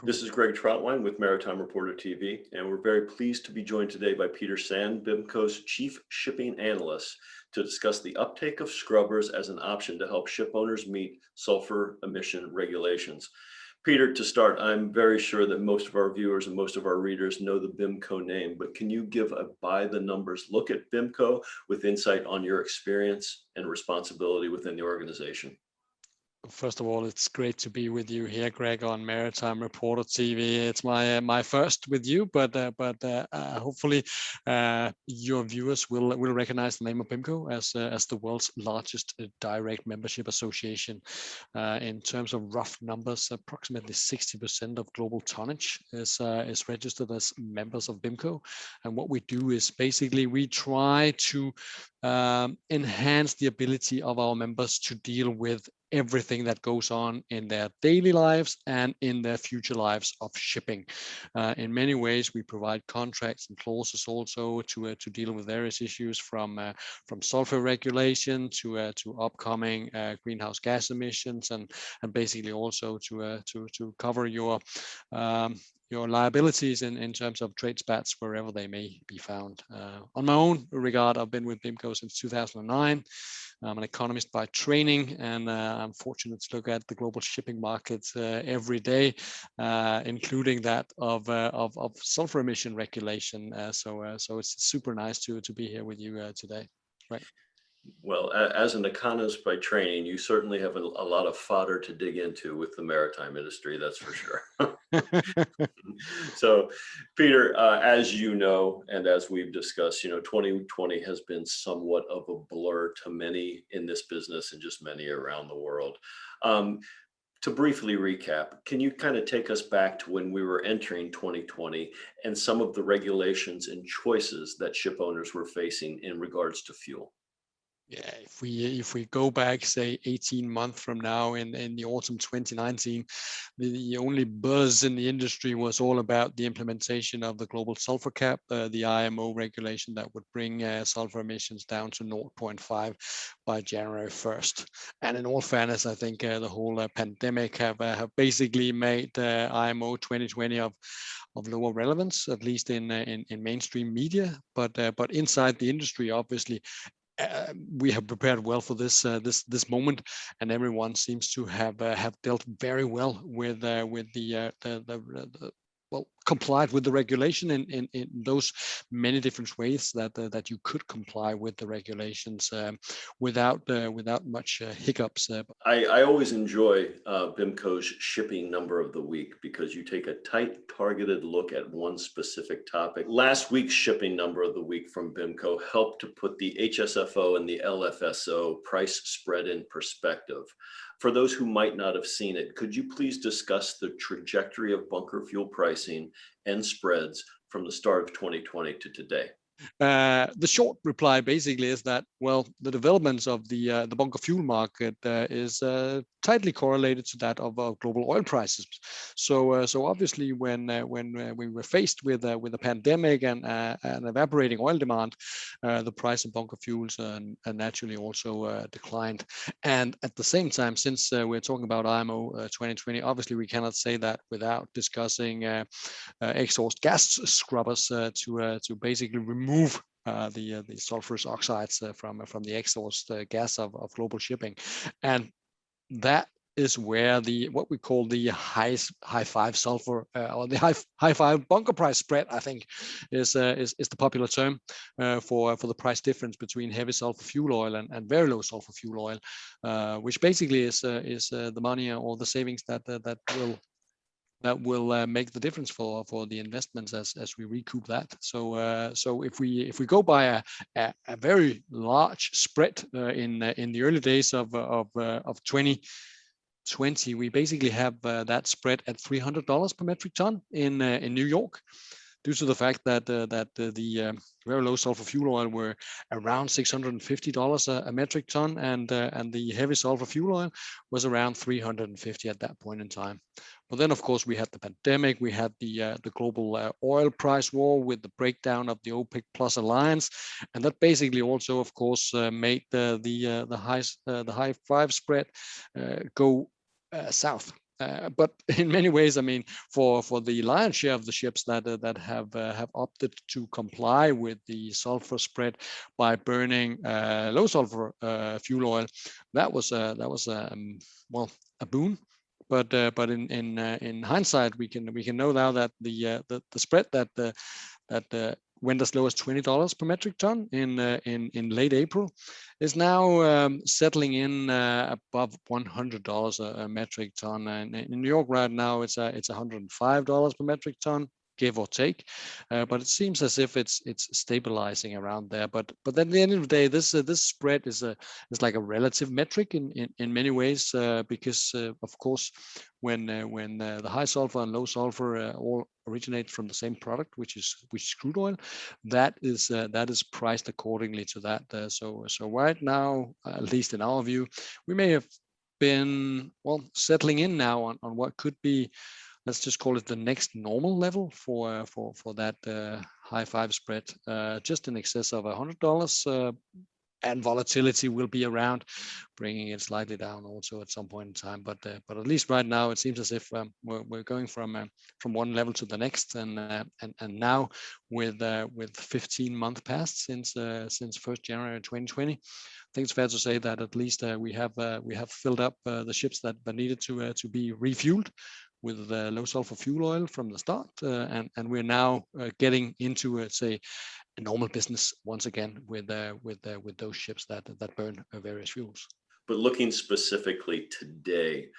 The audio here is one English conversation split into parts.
This is Greg Troutwine with Maritime Reporter TV, and we're very pleased to be joined today by Peter Sand, BIMCO's Chief Shipping Analyst, to discuss the uptake of scrubbers as an option to help ship owners meet sulfur emission regulations. Peter, to start, I'm very sure that most of our viewers and most of our readers know the BIMCO name, but can you give a by the numbers look at BIMCO with insight on your experience and responsibility within the organization? First of all, it's great to be with you here, Greg, on Maritime Reporter TV. It's my first with you, but hopefully your viewers will recognize the name of BIMCO as the world's largest direct membership association. In terms of rough numbers, approximately 60% of global tonnage is registered as members of BIMCO. And what we do is basically we try to enhance the ability of our members to deal with everything that goes on in their daily lives and in their future lives of shipping. In many ways, we provide contracts and clauses also to deal with various issues from sulfur regulation to upcoming greenhouse gas emissions, and basically also to cover your liabilities in terms of trade spats wherever they may be found. On my own regard, I've been with BIMCO since 2009. I'm an economist by training, and I'm fortunate to look at the global shipping markets every day, including that of sulfur emission regulation. So it's super nice to be here with you today. Right. Well, as an economist by training, you certainly have a lot of fodder to dig into with the maritime industry, that's for sure. So, Peter, as you know, and as we've discussed, 2020 has been somewhat of a blur to many in this business and just many around the world. To briefly recap, can you kind of take us back to when we were entering 2020 and some of the regulations and choices that ship owners were facing in regards to fuel? Yeah, if we go back, say 18 months from now in the autumn 2019, the only buzz in the industry was all about the implementation of the global sulfur cap, the IMO regulation that would bring sulfur emissions down to 0.5 by January 1st. And in all fairness, I think the whole pandemic have basically made IMO 2020 of lower relevance, at least in mainstream media. But inside the industry, obviously, we have prepared well for this moment, and everyone seems to have dealt very well with the complied with the regulation in those many different ways that you could comply with the regulations without much hiccups. I always enjoy BIMCO's shipping number of the week because you take a tight, targeted look at one specific topic. Last week's shipping number of the week from BIMCO helped to put the HSFO and the LFSO price spread in perspective. For those who might not have seen it, could you please discuss the trajectory of bunker fuel pricing and spreads from the start of 2020 to today? The short reply basically is that, well, the developments of the bunker fuel market is tightly correlated to that of global oil prices. So obviously, when we were faced with a pandemic and an evaporating oil demand, the price of bunker fuels naturally also declined. And at the same time, since we're talking about IMO 2020, obviously we cannot say that without discussing exhaust gas scrubbers to basically remove the sulfurous oxides from the exhaust gas of global shipping. And that is where what we call the high five sulfur or the high five bunker price spread, I think, is the popular term for the price difference between heavy sulfur fuel oil and very low sulfur fuel oil, which basically is the money or the savings that will make the difference for the investments as we recoup that. So if we go by a very large spread in the early days of 2020, we basically have that spread at $300 per metric ton in New York, due to the fact that the very low sulfur fuel oil were around $650 a metric ton, and the heavy sulfur fuel oil was around $350 at that point in time. But then, of course, we had the pandemic, we had the global oil price war with the breakdown of the OPEC Plus alliance, and that basically also, of course, made the high five spread go south. but in many ways, I mean, for the lion's share of the ships that have opted to comply with the sulfur spread by burning low sulfur fuel oil, that was well, a boon. But in hindsight, we can know now that the spread that went as low as $20 per metric ton in late April is now settling in above $100 a metric ton. And in New York right now, it's $105 per metric ton, give or take, but it seems as if it's stabilizing around there. But then at the end of the day, this spread is like a relative metric in many ways, because of course when the high sulfur and low sulfur all originate from the same product, which is crude oil, that is priced accordingly to that. So right now, at least in our view, we may have been settling in now on what could be, let's just call it the next normal level for that high five spread, just in excess of $100. And volatility will be around, bringing it slightly down also at some point in time. But at least right now, it seems as if we're going from one level to the next, and now with 15 months past since 1st January 2020, I think it's fair to say that at least we have filled up the ships that needed to be refueled with low sulfur fuel oil from the start, and we're now getting into say a normal business once again with those ships that burn various fuels. But looking specifically today,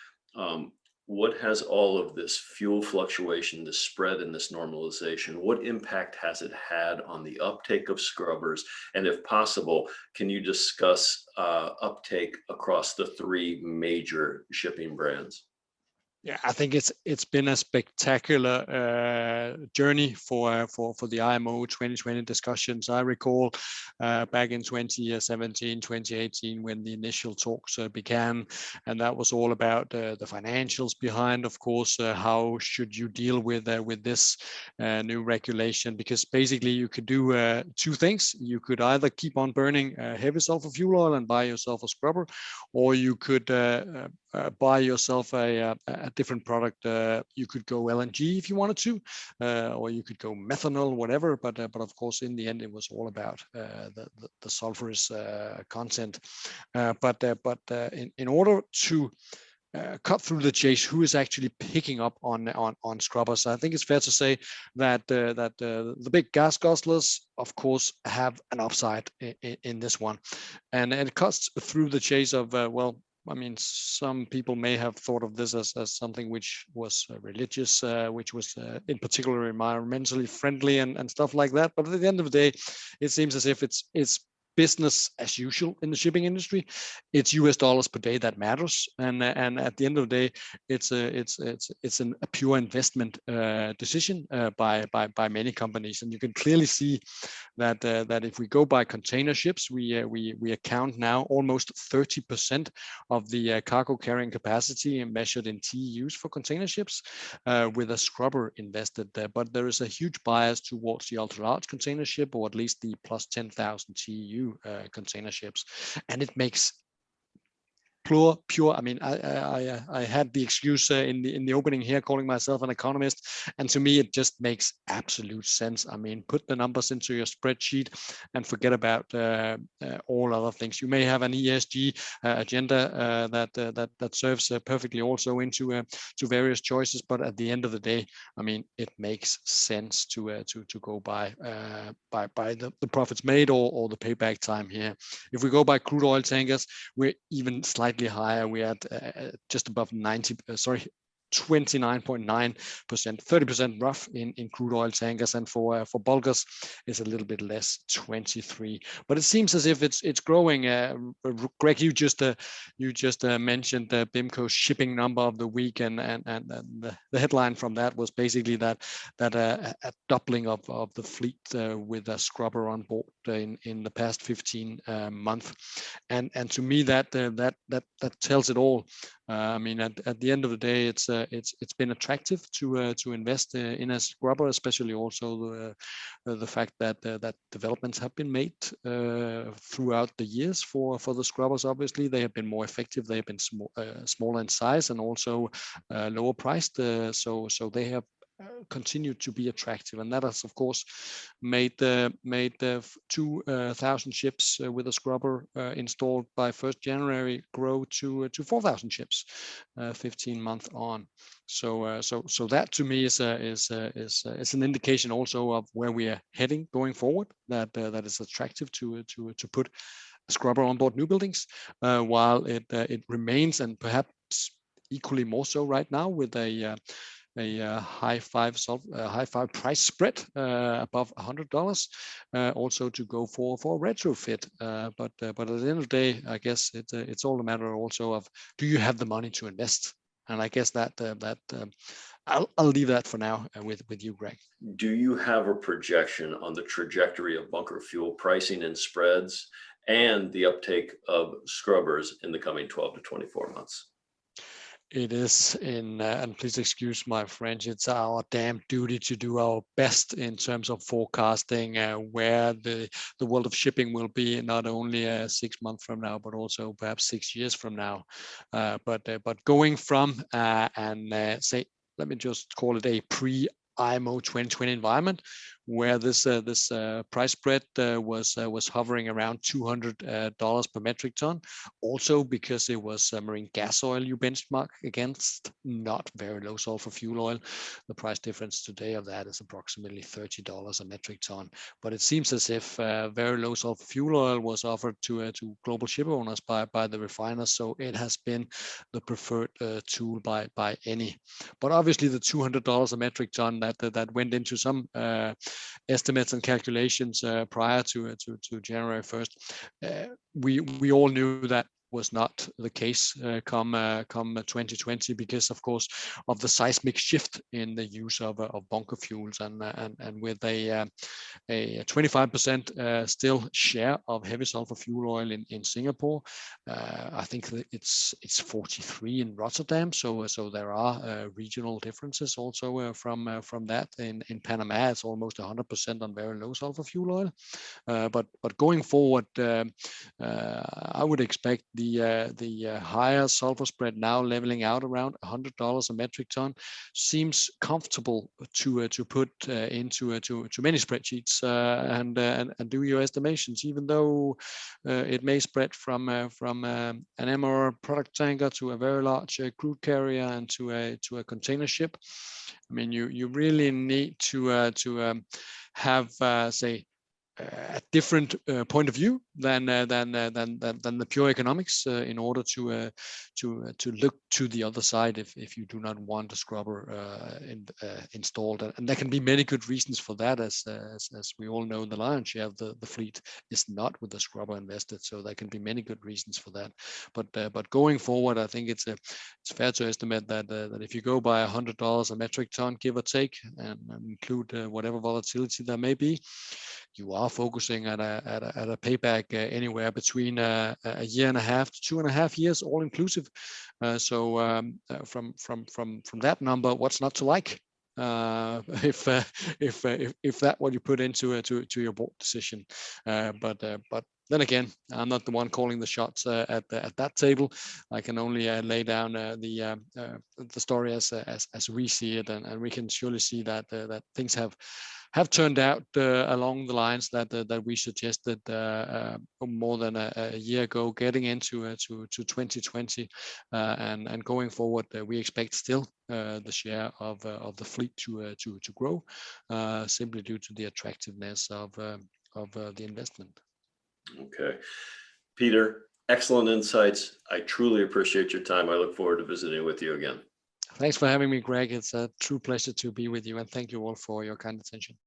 what has all of this fuel fluctuation, this spread and this normalization, what impact has it had on the uptake of scrubbers? And if possible, can you discuss uptake across the three major shipping brands? Yeah, I think it's been a spectacular journey for the IMO 2020 discussions. I recall back in 2017, 2018, when the initial talks began, and that was all about the financials behind, of course, how should you deal with this new regulation? Because basically you could do two things. You could either keep on burning heavy sulfur fuel oil and buy yourself a scrubber, or you could buy yourself a different product. You could go LNG if you wanted to, or you could go methanol, whatever. But of course, in the end, it was all about the sulfurous content. But in order to cut through the chase, who is actually picking up on scrubbers? I think it's fair to say that the big gas guzzlers, of course, have an upside in this one, and it cuts through the chase of I mean, some people may have thought of this as something which was religious, which was in particular environmentally friendly and stuff like that. But at the end of the day, it seems as if it's business as usual in the shipping industry. It's US dollars per day that matters, and at the end of the day, it's a pure investment decision by many companies, and you can clearly see that if we go by container ships, we account now almost 30% of the cargo carrying capacity measured in TEUs for container ships with a scrubber invested there. But there is a huge bias towards the ultra large container ship, or at least the plus 10,000 TEU container ships, and it makes pure. I mean, I had the excuse in the opening here, calling myself an economist, and to me, it just makes absolute sense. I mean, put the numbers into your spreadsheet and forget about all other things. You may have an ESG agenda that serves perfectly also into to various choices, but at the end of the day, I mean, it makes sense to go by the profits made or the payback time here. If we go by crude oil tankers, we're even slightly higher. We had just above 29.9%, 30% rough in crude oil tankers, and for bulkers is a little bit less, 23. But it seems as if it's growing. Greg, you just mentioned the BIMCO shipping number of the week, and the headline from that was basically that a doubling of the fleet with a scrubber on board in the past 15 months, and to me that tells it all. I mean, at the end of the day, it's been attractive to invest in a scrubber, especially also the fact that that developments have been made throughout the years for the scrubbers. Obviously, they have been more effective. They have been smaller in size and also lower priced. So they have continued to be attractive, and that has of course made 2,000 ships with a scrubber installed by 1st January grow to 4,000 ships 15 months on. So that to me is an indication also of where we are heading going forward. That is attractive to put a scrubber on board new buildings, while it remains, and perhaps equally more so right now, with a high five price spread above $100, also to go for retrofit. But at the end of the day, I guess it's all a matter also of, do you have the money to invest? And I guess that I'll leave that for now with you, Greg. Do you have a projection on the trajectory of bunker fuel pricing and spreads and the uptake of scrubbers in the coming 12 to 24 months? It is and please excuse my French, it's our damn duty to do our best in terms of forecasting where the world of shipping will be, not only 6 months from now, but also perhaps 6 years from now. But going from say, let me just call it a pre-IMO 2020 environment, where this price spread was hovering around $200 per metric ton, also because it was marine gas oil you benchmark against, not very low sulfur fuel oil. The price difference today of that is approximately $30 a metric ton. But it seems as if very low sulfur fuel oil was offered to global ship owners by the refiners, so it has been the preferred tool by any. But obviously the $200 a metric ton that went into some estimates and calculations prior to January 1st, we all knew that was not the case come 2020, because of course of the seismic shift in the use of bunker fuels, and with a 25% still share of heavy sulfur fuel oil in Singapore. I think that it's 43 in Rotterdam, so there are regional differences also from that. In Panama, it's almost 100% on very low sulfur fuel oil. But going forward, I would expect the higher sulfur spread now leveling out around $100 a metric ton seems comfortable to put into many spreadsheets and do your estimations, even though it may spread from an MR product tanker to a very large crude carrier and to a container ship. I mean, you really need to have say a different point of view than the pure economics in order to look to the other side if you do not want a scrubber installed. And there can be many good reasons for that, as we all know, the lion's share of the fleet is not with the scrubber invested, so there can be many good reasons for that. But going forward, I think it's fair to estimate that if you go by $100 a metric ton, give or take, and include whatever volatility there may be, you are focusing at a payback anywhere between a year and a half to 2.5 years, all inclusive. So from that number, what's not to like? If that what you put into to your board decision, but then again, I'm not the one calling the shots at that table. I can only lay down the story as we see it, and we can surely see that things have turned out along the lines that we suggested more than a year ago, getting into 2020, and going forward, we expect still the share of the fleet to grow, simply due to the attractiveness of the investment. Okay, Peter, excellent insights. I truly appreciate your time. I look forward to visiting with you again. Thanks for having me, Greg. It's a true pleasure to be with you, and thank you all for your kind attention.